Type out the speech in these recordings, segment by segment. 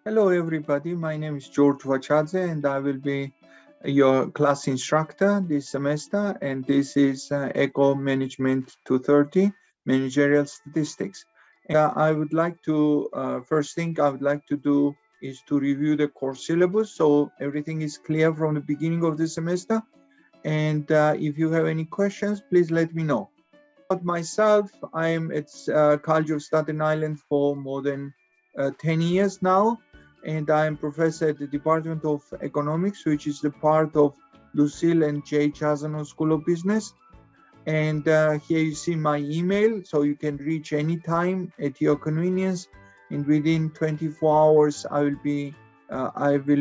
Hello everybody, my name is George Vachadze and I will be your class instructor this semester, and this is Eco Management 230 Managerial Statistics. And I would like to, first thing I would like to do is to review the course syllabus so everything is clear from the beginning of the semester. And if you have any questions, please let me know. About myself, I am at College of Staten Island for more than 10 years now, and I am professor at the Department of Economics, which is the part of Lucille and Jay Chazano School of Business. And here you see my email, so you can reach anytime at your convenience. And within 24 hours, I will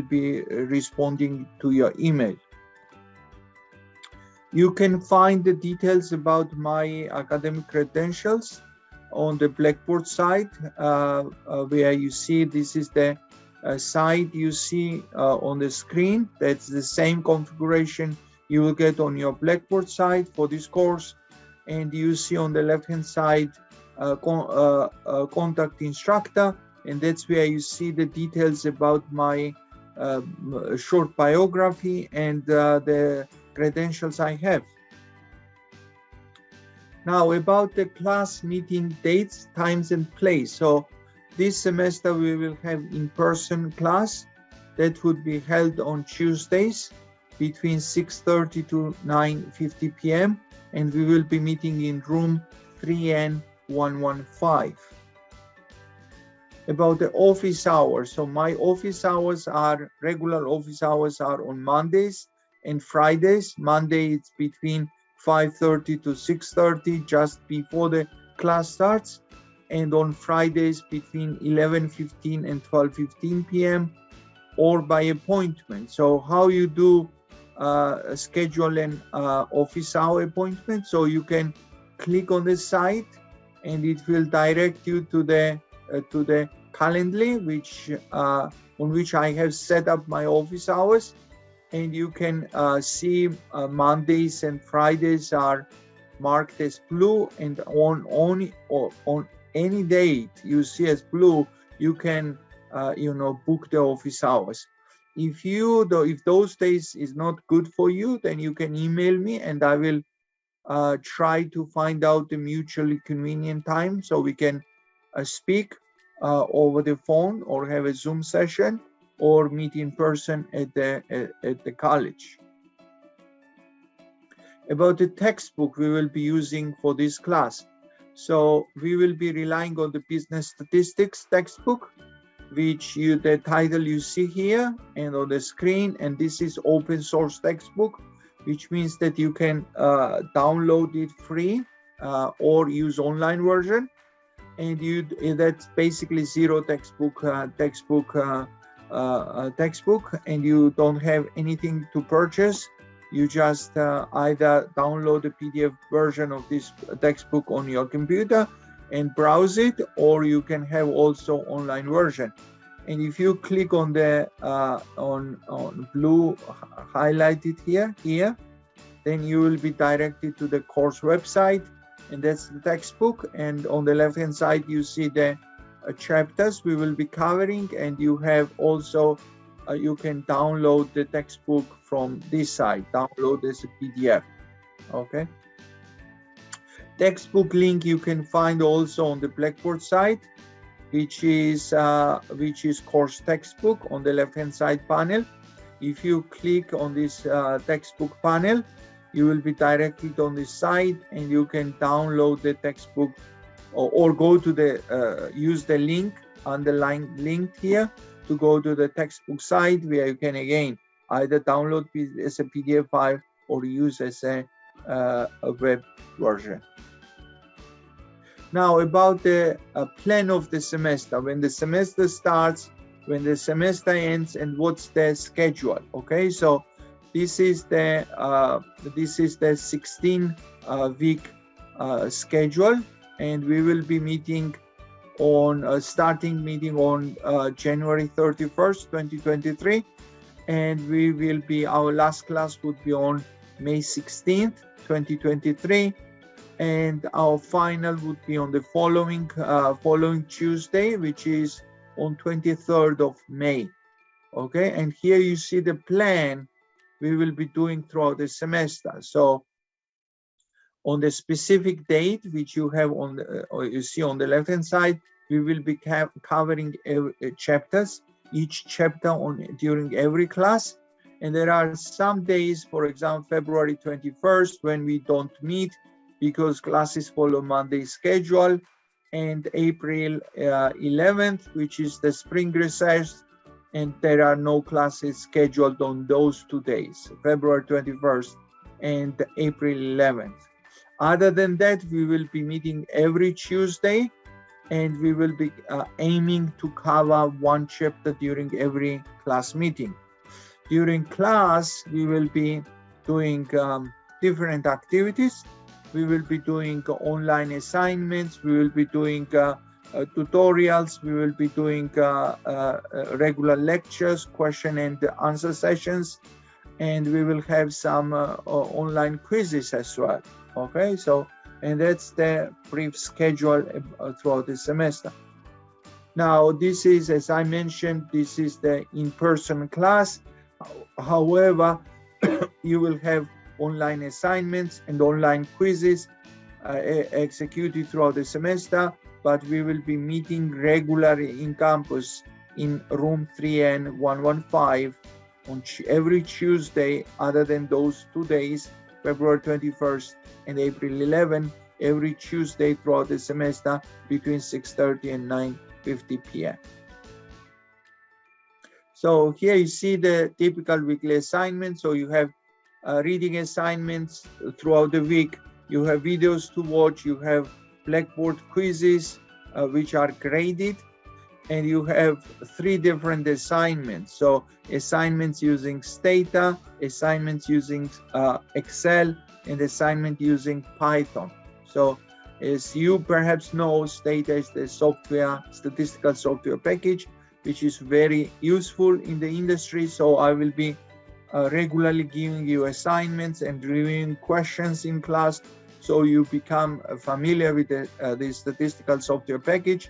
be responding to your email. You can find the details about my academic credentials on the Blackboard site, where you see this is the site you see on the screen. That's the same configuration you will get on your Blackboard site for this course. And you see on the left-hand side contact instructor, and that's where you see the details about my short biography and the credentials I have. Now about the class meeting dates, times and place. So this semester we will have in-person class that would be held on Tuesdays between 6:30 to 9:50 p.m. and we will be meeting in room 3N115. About the office hours. So my office hours are, regular office hours are on Mondays and Fridays. Monday it's between 5:30 to 6:30, just before the class starts, and on Fridays between 11:15 and 12:15 p.m. or by appointment. So how you do schedule an office hour appointment? So you can click on the site and it will direct you to the Calendly, which on which I have set up my office hours. And you can see Mondays and Fridays are marked as blue, and on any date you see as blue, you can book the office hours. If those days is not good for you, then you can email me and I will try to find out a mutually convenient time so we can speak over the phone or have a Zoom session or meet in person at the college. About the textbook we will be using for this class. So we will be relying on the business statistics textbook, which the title you see here and on the screen, and this is open source textbook, which means that you can download it free or use online version, and that's basically zero textbook, and you don't have anything to purchase. You just either download the PDF version of this textbook on your computer and browse it, or you can have also online version. And if you click on the on blue highlighted here, then you will be directed to the course website, and that's the textbook. And on the left hand side you see the chapters we will be covering, and you have also you can download the textbook from this site, download as a PDF. Okay, textbook link you can find also on the Blackboard site, which is course textbook on the left hand side panel. If you click on this textbook panel, you will be directed on this site and you can download the textbook or go to the use the link underlined link here to go to the textbook site, where you can again either download as a PDF file or use as a web version. Now about the plan of the semester, when the semester starts, when the semester ends, and what's the schedule. Okay, so this is the 16-week schedule, and we will be meeting on starting meeting on January 31st, 2023, and our last class would be on May 16th, 2023, and our final would be on the following Tuesday, which is on 23rd of May. Okay, and here you see the plan we will be doing throughout the semester. So on the specific date, which you have on the, or you see on the left-hand side, we will be covering chapters, each chapter during every class. And there are some days, for example, February 21st, when we don't meet because classes follow Monday schedule, and April 11th, which is the spring recess, and there are no classes scheduled on those 2 days, February 21st and April 11th. Other than that, we will be meeting every Tuesday, and we will be aiming to cover one chapter during every class meeting. During class, we will be doing different activities. We will be doing online assignments. We will be doing tutorials. We will be doing regular lectures, question and answer sessions, and we will have some online quizzes as well. Okay, so, and that's the brief schedule throughout the semester. Now, this is, as I mentioned, this is the in-person class. However, you will have online assignments and online quizzes executed throughout the semester, but we will be meeting regularly in campus in room 3N115 on every Tuesday, other than those 2 days, February 21st and April 11th, every Tuesday throughout the semester between 6:30 and 9:50 p.m. So here you see the typical weekly assignment. So you have reading assignments throughout the week. You have videos to watch. You have Blackboard quizzes, which are graded. And you have 3 different assignments. So assignments using Stata, assignments using Excel, and assignment using Python. So as you perhaps know, Stata is the statistical software package, which is very useful in the industry. So I will be regularly giving you assignments and reviewing questions in class, so you become familiar with the statistical software package.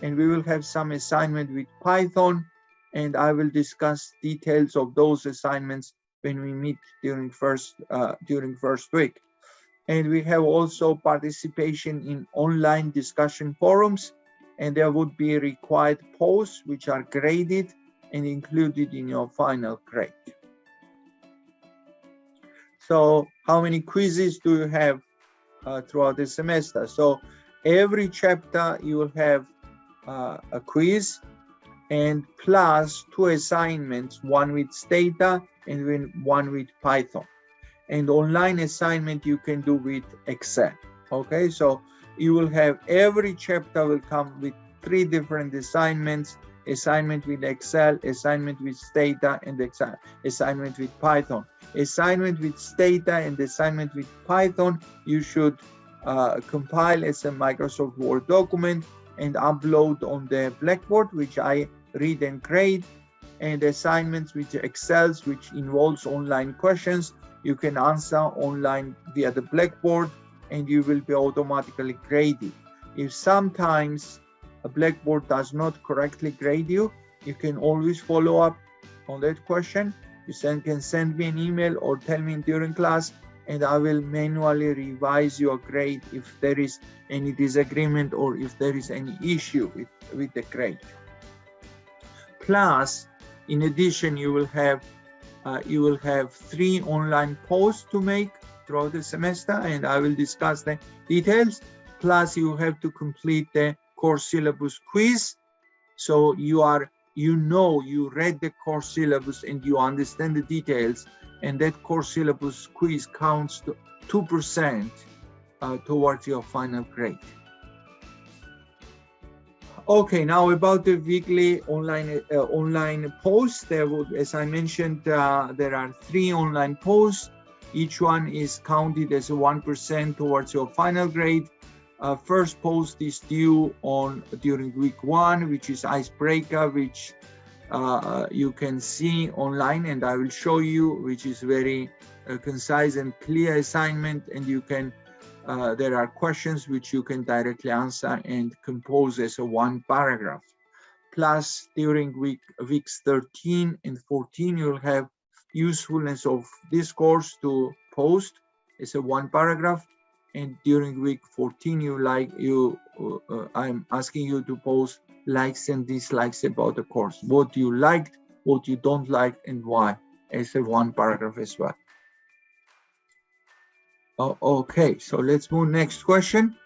And we will have some assignment with Python, and I will discuss details of those assignments when we meet during first week. And we have also participation in online discussion forums, and there would be required posts which are graded and included in your final grade. So how many quizzes do you have throughout the semester? So every chapter you will have a quiz, and plus 2 assignments, one with Stata and one with Python. And online assignment you can do with Excel. Okay, so you will have every chapter will come with 3 different assignments: assignment with Excel, assignment with Stata, and assignment with Python. Assignment with Stata and assignment with Python you should compile as a Microsoft Word document and upload on the Blackboard, which I read and grade. And assignments with Excel, which involves online questions, you can answer online via the Blackboard, and you will be automatically graded. If sometimes a Blackboard does not correctly grade you, you can always follow up on that question. You can send me an email or tell me during class, and I will manually revise your grade if there is any disagreement or if there is any issue with the grade. Plus, in addition, you will have 3 online posts to make throughout the semester, and I will discuss the details. Plus, you have to complete the course syllabus quiz. So you read the course syllabus and you understand the details, and that course syllabus quiz counts to 2% towards your final grade. Okay, now about the weekly online posts. As I mentioned, there are 3 online posts. Each one is counted as a 1% towards your final grade. First post is due during week 1, which is icebreaker, which you can see online, and I will show you, which is very concise and clear assignment, and you can there are questions which you can directly answer and compose as a 1 paragraph. plus during weeks 13 and 14, you'll have usefulness of this course to post. It's a 1 paragraph. And during week 14, I'm asking you to post likes and dislikes about the course. What you liked, what you don't like, and why. It's a 1 paragraph as well. Okay, so let's move next question.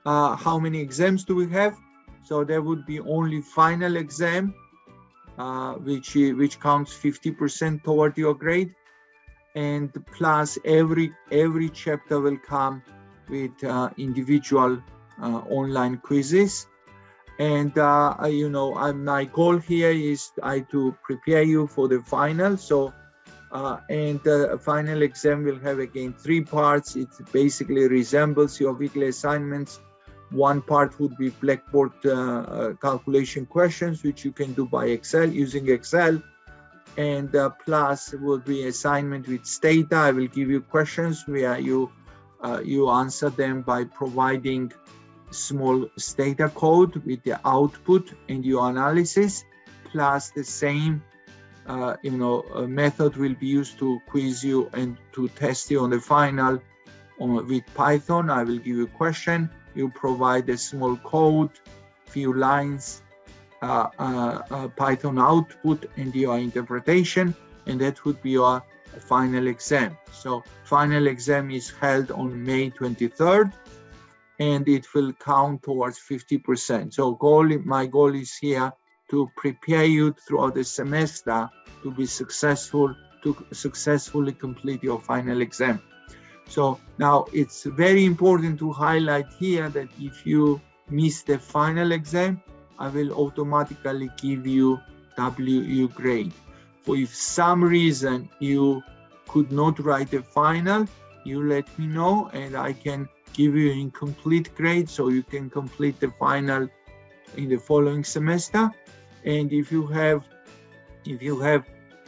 How many exams do we have? So there would be only final exam, which counts 50% toward your grade, and plus every chapter will come with individual online quizzes. And my goal here is to prepare you for the final. So and the final exam will have again 3 parts. It basically resembles your weekly assignments. 1 part would be Blackboard calculation questions, which you can do by using Excel. And plus will be assignment with Stata. I will give you questions where you answer them by providing small Stata code with the output and your analysis, plus the same method will be used to quiz you and to test you on the final with Python. I will give you a question, you provide a small code, few lines, Python output and your interpretation, and that would be your final exam. So final exam is held on May 23rd, and it will count towards 50%. So my goal is here to prepare you throughout the semester to be successful, to successfully complete your final exam. So now it's very important to highlight here that if you miss the final exam, I will automatically give you WU grade. For if some reason you could not write the final, you let me know and I can give you incomplete grade so you can complete the final in the following semester. And if you have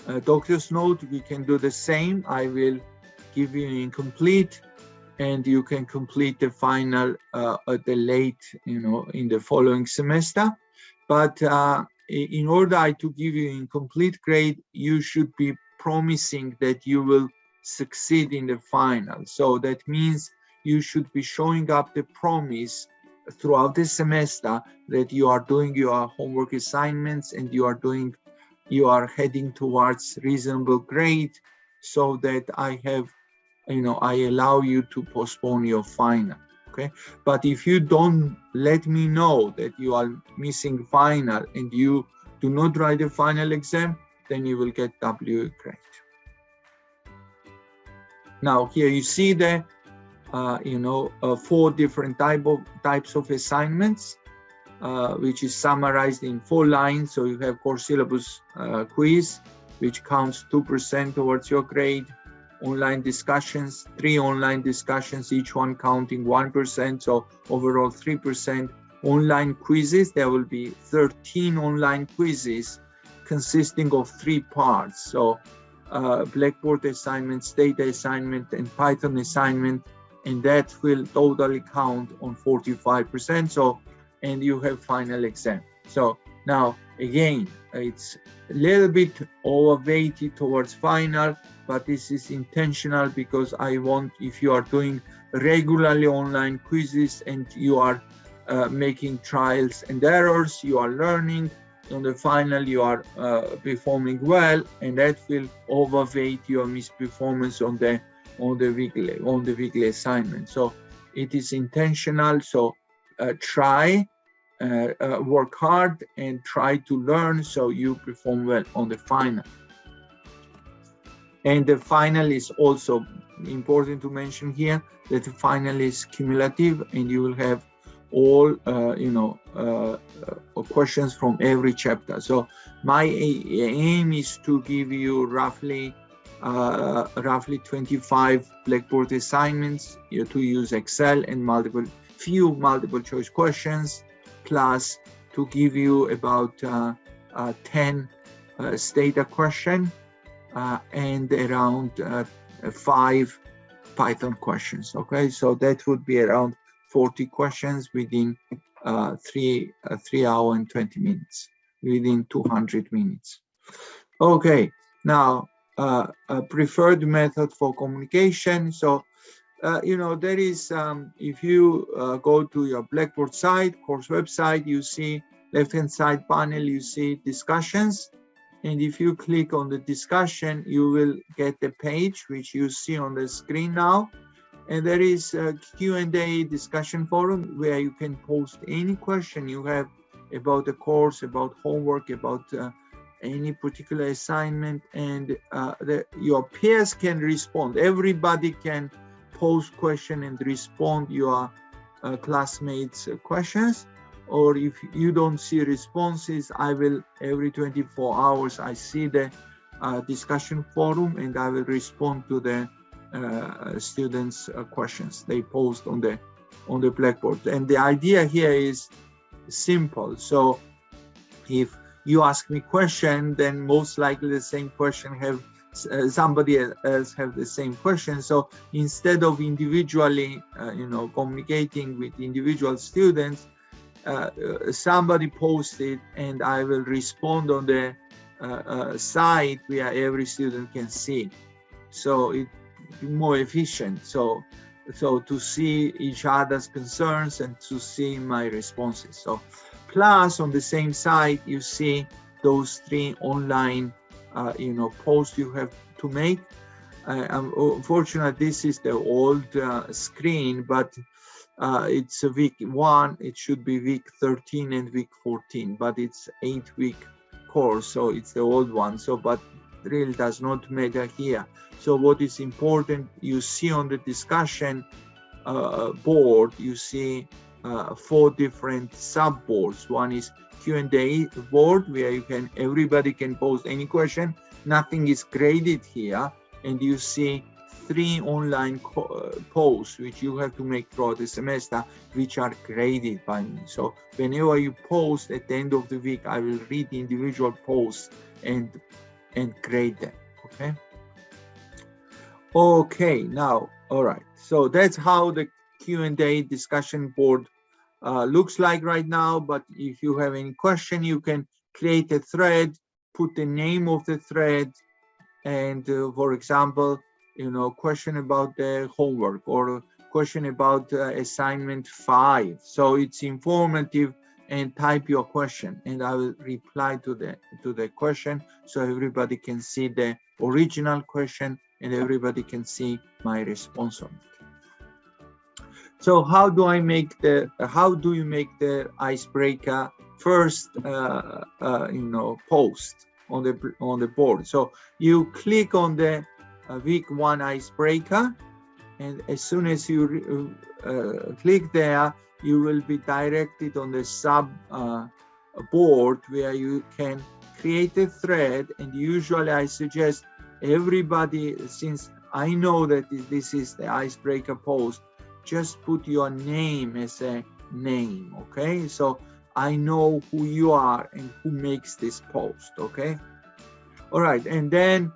a doctor's note, we can do the same. I will give you incomplete and you can complete the final at the late, in the following semester. But in order to give you incomplete grade, you should be promising that you will succeed in the final. So that means you should be showing up the promise throughout the semester that you are doing your homework assignments and you are heading towards reasonable grade, so that I allow you to postpone your final. Okay, but if you don't let me know that you are missing final and you do not write the final exam, then you will get W grade. Now here you see the 4 different types of assignments, which is summarized in 4 lines. So you have core syllabus quiz, which counts 2% towards your grade. Online discussions, 3 online discussions, each one counting 1%, so overall 3%. Online quizzes, there will be 13 online quizzes consisting of 3 parts. So Blackboard assignment, Stata assignment, and Python assignment, and that will totally count on 45%. So, and you have final exam. So now again, it's a little bit overweighted towards final, but this is intentional because I want, if you are doing regularly online quizzes and you are making trials and errors, you are learning, on the final you are performing well, and that will overweight your misperformance on the weekly assignment. So it is intentional. So try, work hard and try to learn so you perform well on the final. And the final is also important to mention here that the final is cumulative and you will have all questions from every chapter. So my aim is to give you roughly 25 Blackboard assignments to use Excel and few multiple choice questions, plus to give you about 10 Stata question and around 5 Python questions. Okay, so that would be around 40 questions within 3 hours and 20 minutes. within 200 minutes. Okay, now a preferred method for communication. So, there is, if you go to your Blackboard site, course website, you see left-hand side panel, you see discussions. And if you click on the discussion, you will get the page, which you see on the screen now. And there is a Q&A discussion forum where you can post any question you have about the course, about homework, about any particular assignment, and your peers can respond. Everybody can post question and respond your classmates' questions. Or if you don't see responses, I will, every 24 hours, I see the discussion forum, and I will respond to the students' questions they post on the Blackboard. And the idea here is simple. So if you ask me question, then most likely the same question have somebody else have the same question. So instead of individually communicating with individual students, somebody posted and I will respond on the site where every student can see. So it's more efficient. So to see each other's concerns and to see my responses. So plus on the same site, you see those 3 online posts you have to make. Unfortunately, this is the old screen, but it's a week 1, it should be week 13 and week 14, but it's 8-week course, so it's the old one. So, but really does not matter here. So what is important, you see on the discussion board, you see 4 different sub boards. One is Q&A board where everybody can post any question. Nothing is graded here, and you see 3 online posts which you have to make throughout the semester, which are graded by me. So whenever you post at the end of the week, I will read the individual posts and grade them. Okay, now, all right. So that's how the Q&A discussion board looks like right now. But if you have any question, you can create a thread, put the name of the thread, and for example, question about the homework or question about assignment 5. So it's informative, and type your question, and I will reply to the question, so everybody can see the original question and everybody can see my response on it. So how do you make the icebreaker first post on the board? So you click on the week 1 icebreaker, and as soon as you click there, you will be directed on the sub board where you can create a thread. And usually I suggest everybody, since I know that this is the icebreaker post, just put your name as a name. Okay, so I know who you are and who makes this post. Okay, all right. And then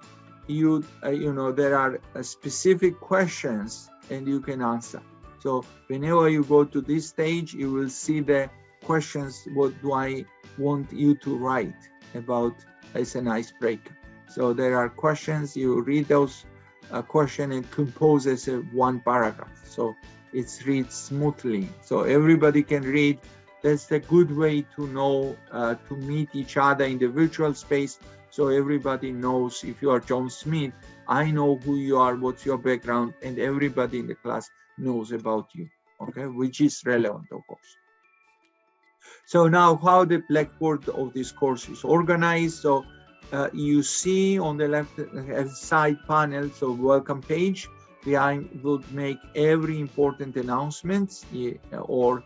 there are specific questions and you can answer. So whenever you go to this stage, you will see the questions. What do I want you to write about as an icebreaker? So there are questions, you read those questions and compose as a 1 paragraph. So it reads smoothly, so everybody can read. That's the good way to know, to meet each other in the virtual space. So everybody knows, if you are John Smith, I know who you are, what's your background, and everybody in the class knows about you, okay, which is relevant, of course. So now how the Blackboard of this course is organized. So you see on the left side panel, so welcome page, where I would make every important announcements, or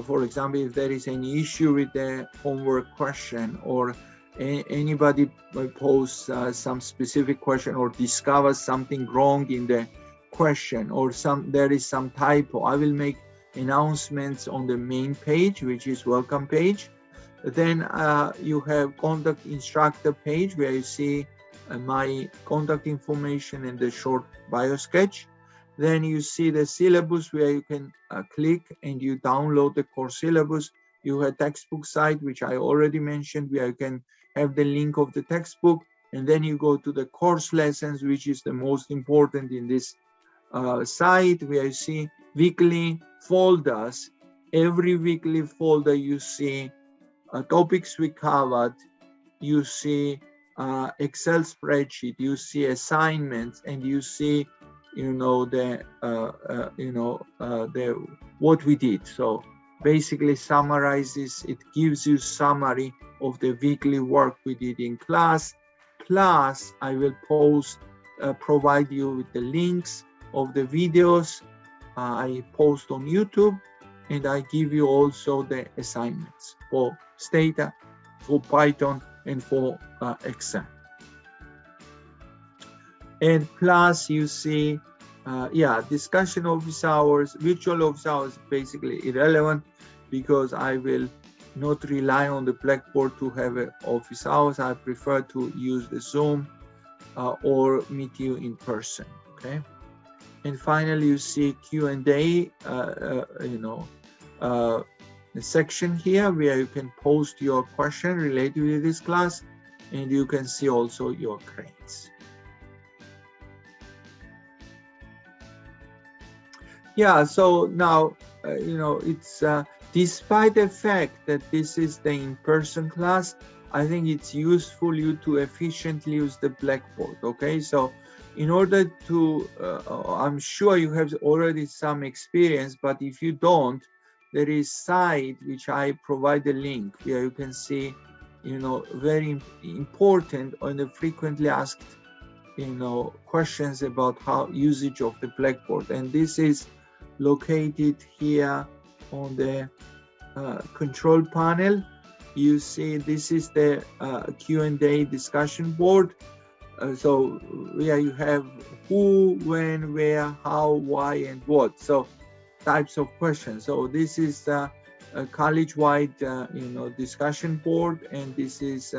for example, if there is any issue with the homework question, or anybody posts some specific question or discovers something wrong in the question, or there is some typo, I will make announcements on the main page, which is welcome page. Then you have contact instructor page where you see my contact information and the short bio sketch. Then you see the syllabus where you can click and you download the course syllabus. You have textbook site, which I already mentioned, where you can have the link of the textbook, and then you go to the course lessons, which is the most important in this site, where you see weekly folders. Every weekly folder you see topics we covered, you see Excel spreadsheet, you see assignments, and you see, the what we did. So basically summarizes, it gives you summary of the weekly work we did in class. Plus, I will provide you with the links of the videos I post on YouTube, and I give you also the assignments for Stata, for Python, and for Excel. And plus you see, discussion office hours, virtual office hours, basically irrelevant, because I will not rely on the Blackboard to have an office hours. I prefer to use the Zoom or meet you in person, okay? And finally, you see Q&A, the section here where you can post your question related to this class, and you can see also your grades. Yeah, so now, it's despite the fact that this is the in-person class, I think it's useful you to efficiently use the Blackboard, okay? So in order to, I'm sure you have already some experience, but if you don't, there is site which I provide a link where you can see, very important and the frequently asked, questions about how usage of the Blackboard. And this is located here on the control panel. You see, this is the Q&A discussion board. So where you have who, when, where, how, why, and what. So types of questions. So this is a college-wide, discussion board, and this is,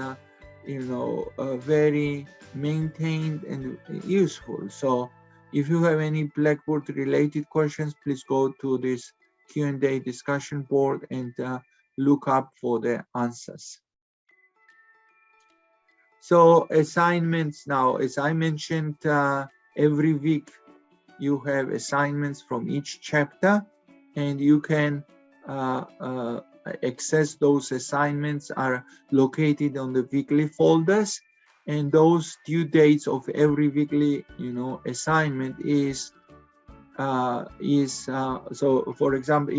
very maintained and useful. So if you have any Blackboard-related questions, please go to this Q&A discussion board and look up for the answers. So assignments now, as I mentioned, every week you have assignments from each chapter, and you can access those assignments are located on the weekly folders, and those due dates of every weekly assignment is so for example,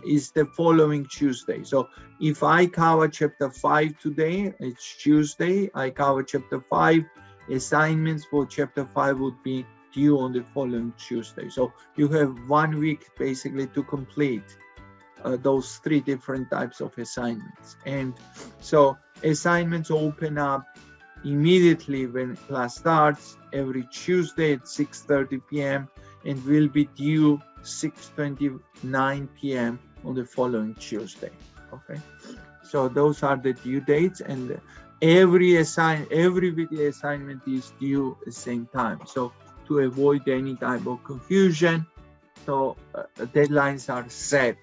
is the following Tuesday. So if I cover chapter 5 today, it's Tuesday, I cover chapter 5, assignments for chapter 5 would be due on the following Tuesday. So you have 1 week basically to complete those 3 different types of assignments. And so assignments open up immediately when class starts every Tuesday at 6:30 p.m. and will be due 6:29 p.m. on the following Tuesday. Okay, so those are the due dates, and every weekly assignment is due at the same time. So to avoid any type of confusion, so deadlines are set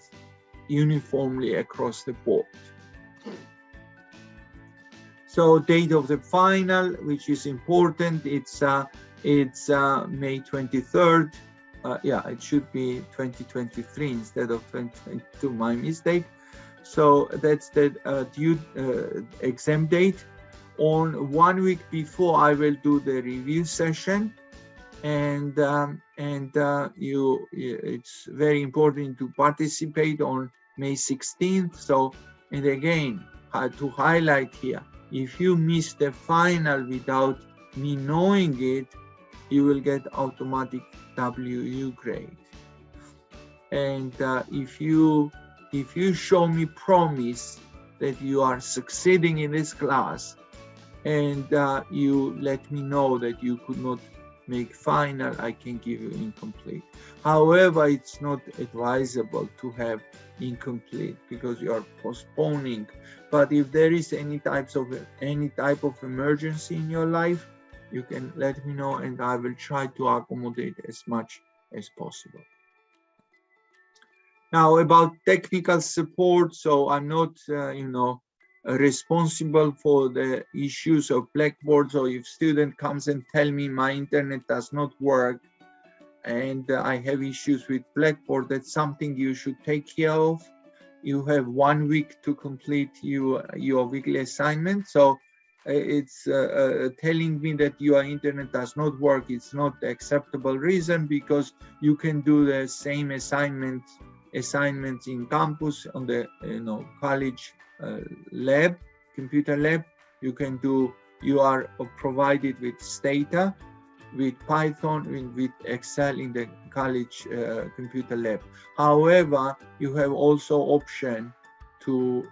uniformly across the board. So date of the final, which is important, it's May 23rd. It should be 2023 instead of 2022, my mistake. So that's the due exam date. On 1 week before, I will do the review session, and it's very important to participate on May 16th. So, and again, to highlight here, if you miss the final without me knowing it, you will get automatic WU grade. And if you show me promise that you are succeeding in this class, and you let me know that you could not make final, I can give you incomplete. However, it's not advisable to have incomplete because you are postponing. But if there is any type of emergency in your life, you can let me know, and I will try to accommodate as much as possible. Now about technical support, so I'm not, responsible for the issues of Blackboard. So if student comes and tell me my internet does not work and I have issues with Blackboard, that's something you should take care of. You have 1 week to complete your weekly assignment. So it's telling me that your internet does not work. It's not acceptable reason, because you can do the same assignments in campus on the college lab, computer lab. You are provided with Stata, with Python, with Excel in the college computer lab. However, you have also option to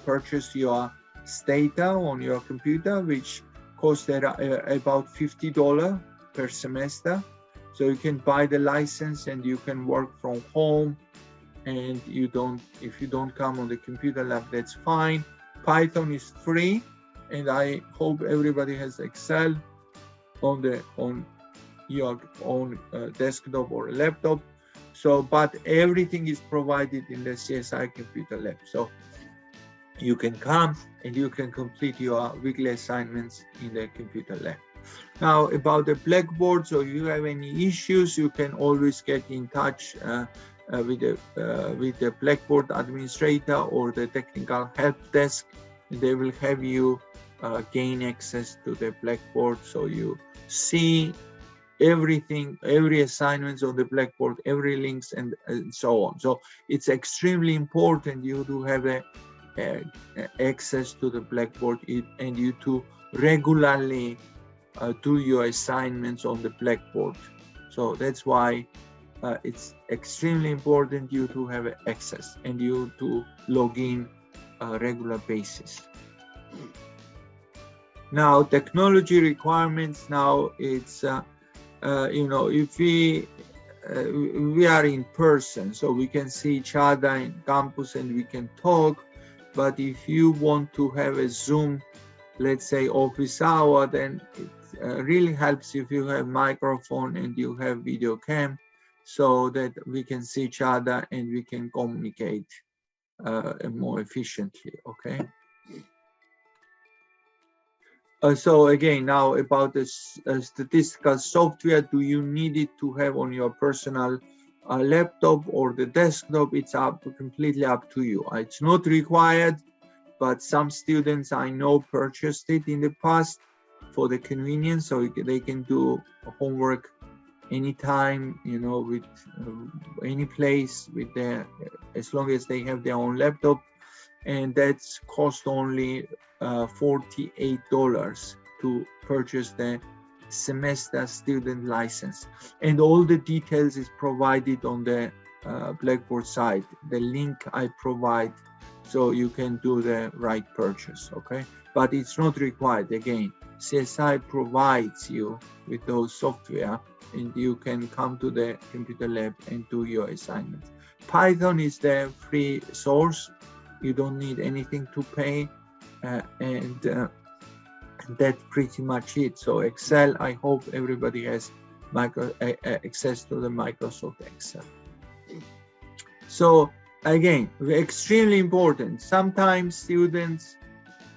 purchase your Stata on your computer, which costs about $50 per semester. So you can buy the license and you can work from home, and if you don't come on the computer lab, that's fine. Python is free, and I hope everybody has Excel on your own desktop or laptop. So, but everything is provided in the CSI computer lab. So you can come and you can complete your weekly assignments in the computer lab. Now about the Blackboard, so if you have any issues, you can always get in touch with the Blackboard administrator or the technical help desk. They will have you gain access to the Blackboard, so you see everything, every assignments on the Blackboard, every links, and so on. So it's extremely important you to have access to the Blackboard and you to regularly do your assignments on the Blackboard. So that's why it's extremely important you to have access and you to log in regular basis. Now technology requirements. Now it's if we are in person, so we can see each other in campus and we can talk. But if you want to have a Zoom, let's say office hour, then it really helps if you have microphone and you have video cam, so that we can see each other and we can communicate more efficiently. Okay. So again, now about the statistical software, do you need it to have on your personal laptop or the desktop? It's completely up to you. It's not required, but some students I know purchased it in the past for the convenience, so they can do homework anytime, with any place with as long as they have their own laptop, and that's cost only $48 to purchase the semester student license, and all the details is provided on the Blackboard site. The link I provide, so you can do the right purchase. Okay, but it's not required. Again, CSI provides you with those software, and you can come to the computer lab and do your assignments. Python is the free source. You don't need anything to pay, and that's pretty much it. So Excel, I hope everybody has access to the Microsoft Excel. So again, extremely important. Sometimes students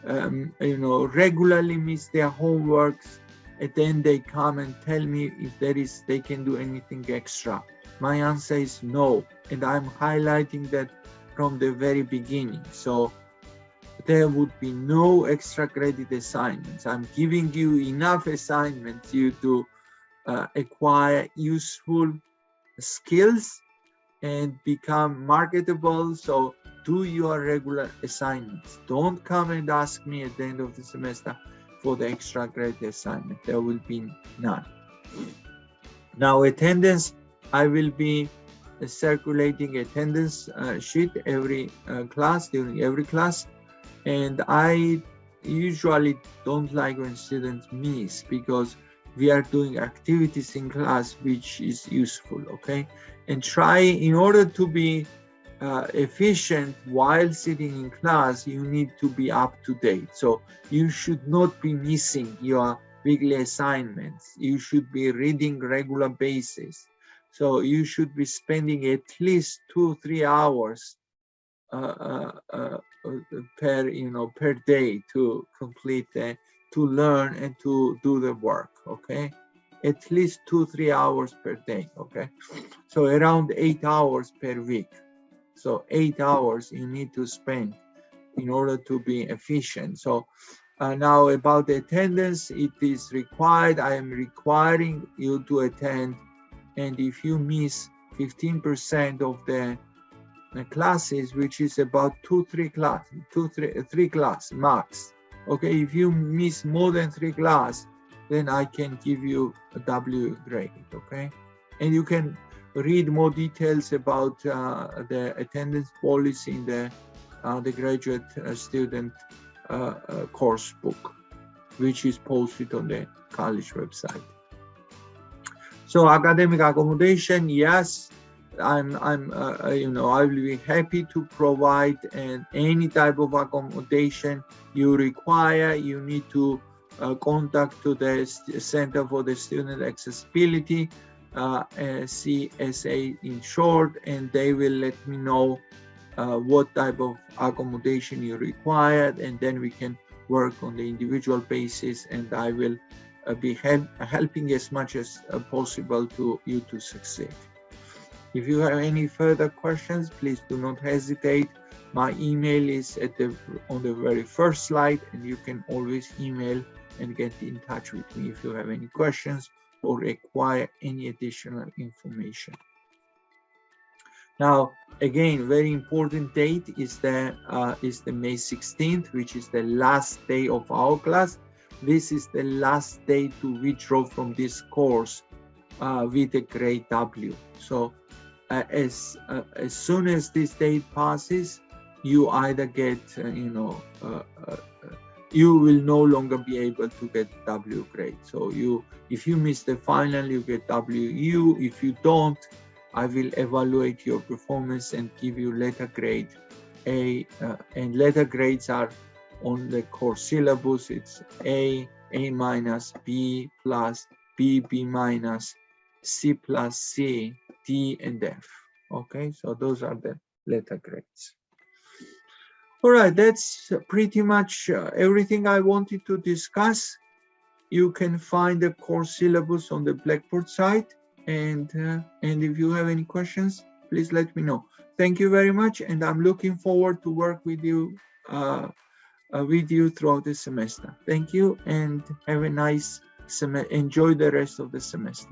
regularly miss their homeworks, and then they come and tell me if they can do anything extra. My answer is no, and I'm highlighting that from the very beginning. So there would be no extra credit assignments. I'm giving you enough assignments you to acquire useful skills and become marketable. So do your regular assignments. Don't come and ask me at the end of the semester for the extra credit assignment. There will be none. Now attendance, I will be circulating attendance sheet every class, during every class, and I usually don't like when students miss, because we are doing activities in class which is useful. Okay, and try, in order to be efficient while sitting in class, you need to be up to date. So you should not be missing your weekly assignments. You should be reading regular basis. So you should be spending at least 2-3 hours per day to complete to learn and to do the work. Okay, at least 2-3 hours per day. Okay, so around 8 hours per week. So 8 hours you need to spend in order to be efficient. So now about the attendance, it is required. I am requiring you to attend, and if you miss 15% of the classes, which is about 3 class max. Okay, if you miss more than 3 class, then I can give you a W grade. Okay, and you can read more details about the attendance policy in the graduate student course book, which is posted on the college website. So academic accommodation, yes, I will be happy to provide any type of accommodation you require. You need to contact to the Center for the Student Accessibility, CSA in short, and they will let me know what type of accommodation you require, and then we can work on the individual basis, and I will be helping as much as possible to you to succeed. If you have any further questions, please do not hesitate. My email is on the very first slide, and you can always email and get in touch with me if you have any questions or require any additional information. Now, again, very important date is the May 16th, which is the last day of our class. This is the last day to withdraw from this course with a grade W. So as soon as this date passes, you either get, you will no longer be able to get W grade. So if you miss the final, you get WU. If you don't, I will evaluate your performance and give you letter grade A, and letter grades are on the course syllabus. It's A, A minus, B plus, B, B minus, C plus, C, D, and F. Okay, so those are the letter grades. All right, that's pretty much everything I wanted to discuss. You can find the course syllabus on the Blackboard site, and if you have any questions, please let me know. Thank you very much, and I'm looking forward to work with you throughout the semester. Thank you, and have a nice semester. Enjoy the rest of the semester.